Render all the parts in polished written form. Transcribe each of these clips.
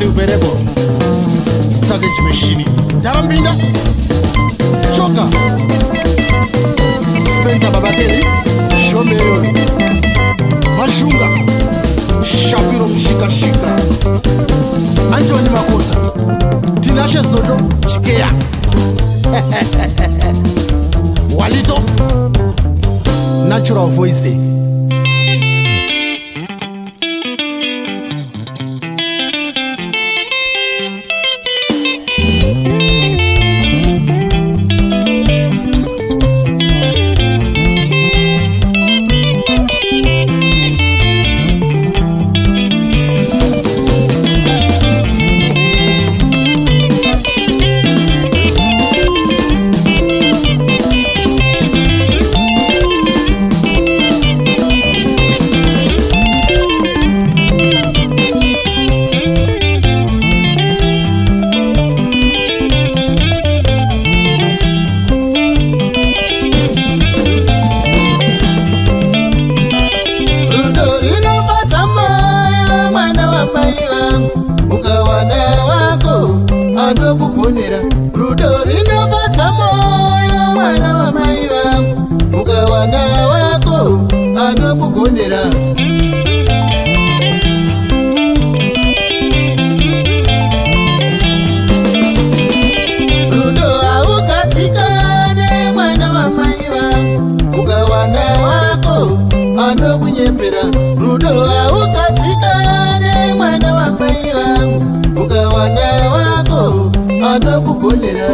Berebo, Savage Machine, Darambinda, Choka, Spencer Babateli, Shomero, Mashunga, Shapiro Shika Shika, Anthony Makosa, Tinashe Soto, Chikea, Walito, Natural Voice. Rudo rinopatsa moyo mwana wa mai vangu, ukawana wako anokugonera. Rudo haukatsikane mwana wa mai vangu, ukawana wako anokunyepera. Rudo haukatsikane mwana wa mai vangu, ukawana wako anokugonera.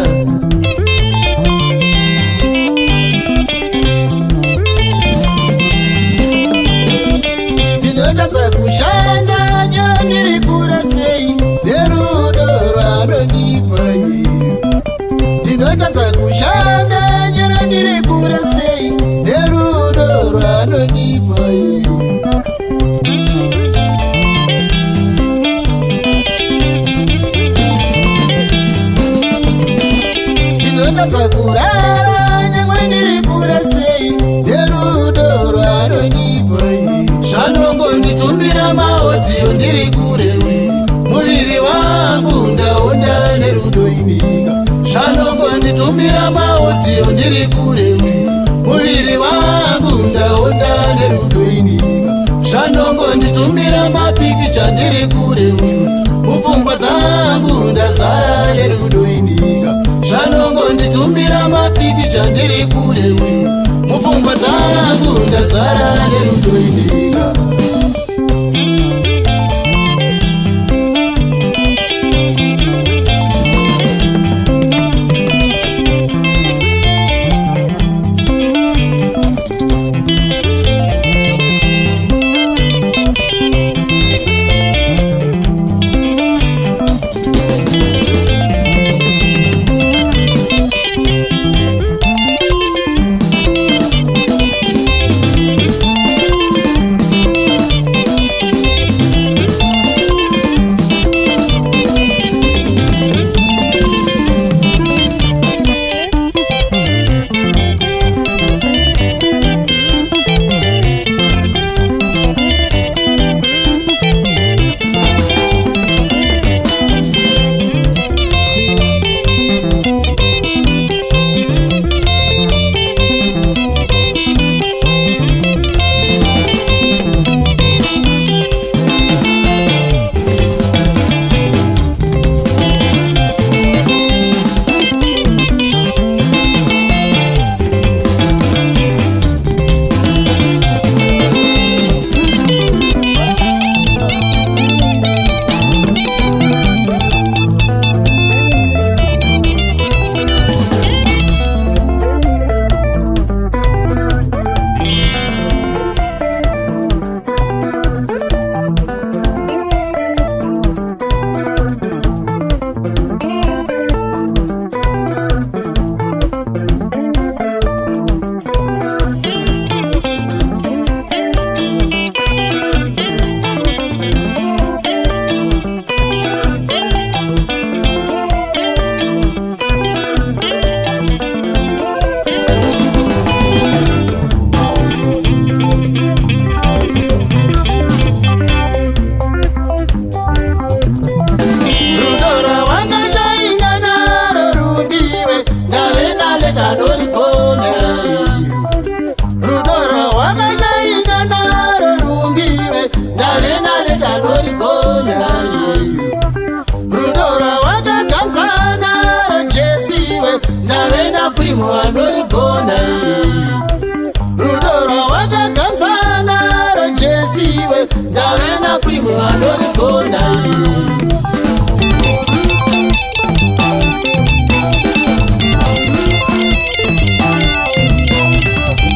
Tinotadza kushanda nyara ndiri kure sei nerudo rwanonipa. Tinotadza kushanda nyara ndiri kure sei nerudo rwanonipa. Tinotadza kurara nyangwe ndiri kure sei nerudo rwanonipa. Zvanongonditumira maodiyo ndiri kure, muviri wangu ndaonda nerudo inika. Zvanongonditumira maodiyo ndiri kure, muviri wangu ndaonda nerudo inika. Zvanongonditumira mapikicha ndiri kure, mupfungwa dzangu ndazara nerudo inika. Zvanongonditumira mapikicha ndiri kure, mupfungwa dzangu ndazara nerudo inika. primo anorigona rudo rwawakaganzana rojesiwe ndave naprimo anorigona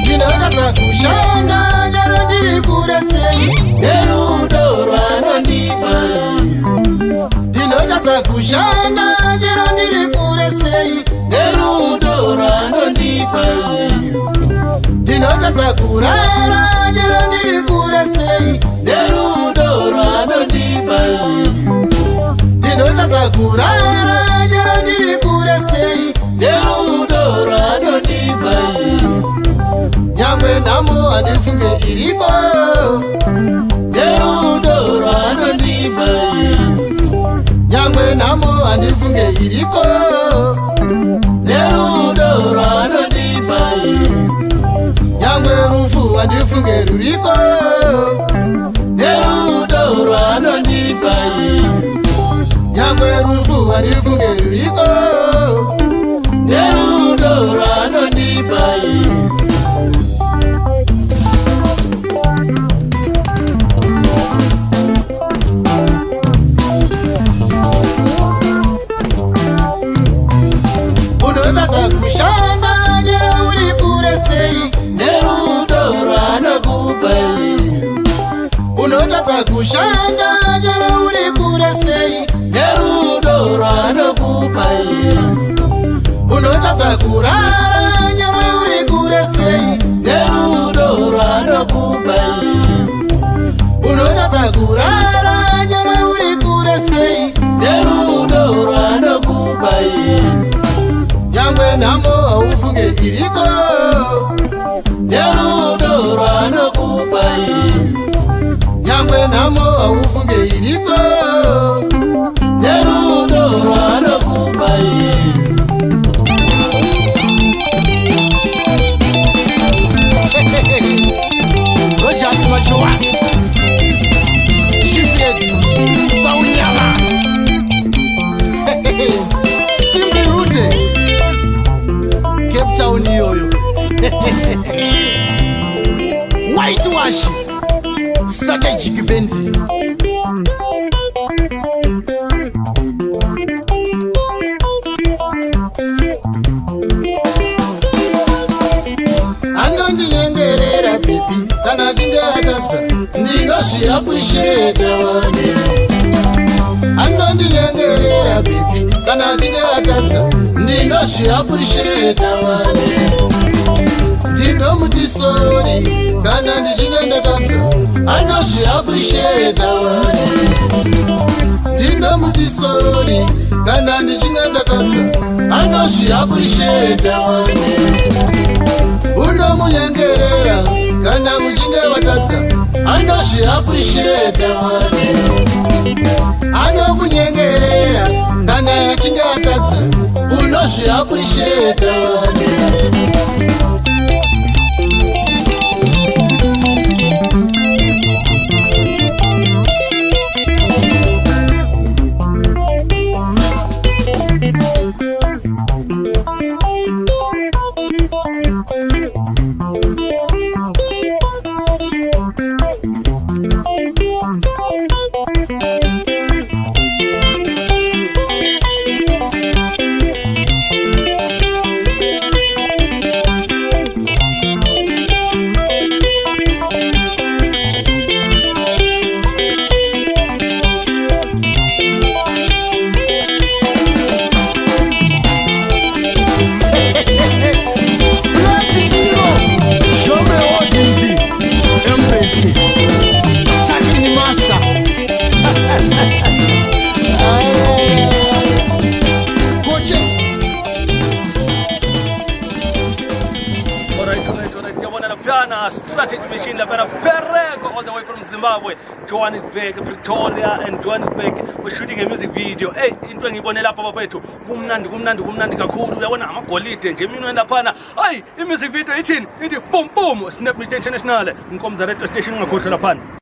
ndinotadza kushanda nyaro ndiri kure sei nerudo rwanondipa ndinotadza kushanda nyaro ndiri kure sei nerudo rwanondipa ndinotadza kurara nyaro ndiri kure sei nerudo rwanondipa ndinotadza kurara nyaro ndiri kure sei nerudo rwanondipa nyangwe nhamo handifunge iripo nerudo rwanondipa nyangwe nhamo handifunge iriko nerudo rwanondipa nyangwe rufu handifunge ruriko nerudo rwanondipa nyangwe rufu handifunge ruriko nerudo rwanondipa unotadza kushanda nyero uri kure sei nerudo rwanokupa unotadza kushanda nyero uri kure sei nerudo rwanokupa unotadza kurara nyero uri kure sei nerudo rwanokupa unotadza kurara nyero uri kure sei nerudo rwanokupa nyangwe nhamo haufunge iriko nerudo rwanokupa nyangwe nhamo haufunge iriko nerudo rwanokupa Rogers Machoa Shifet Saunyama Simbi Rute Cape Town yoyo Whitewash Strategic Benzi anondiyengerera baby kana ndingatadza ndinozviappreciate wani anondiyengerera baby kana ndingatadza ndinozviappreciate wani ndinomuti sori kana ndichinge ndatadza anozviappreciate wani ndinomuti sori kana ndichinge ndatadza anozviappreciate wani unomunyengerera kana muchinge vatadza anozviappreciate wani anokunyengerera kana achinge atadza unozviappreciate wani Strategic machine Lavera Perego all the way from Zimbabwe, Johannesburg, Pretoria and Johannesburg. We're shooting a music video. Hey, into ngibonela papa wethu kumnandi kakhulu uyabona amagolide nje mina laphana. Hayi, i music video ithini? Ithi boom boom Snap International. Nkomza radio station ngakhohlwa laphana.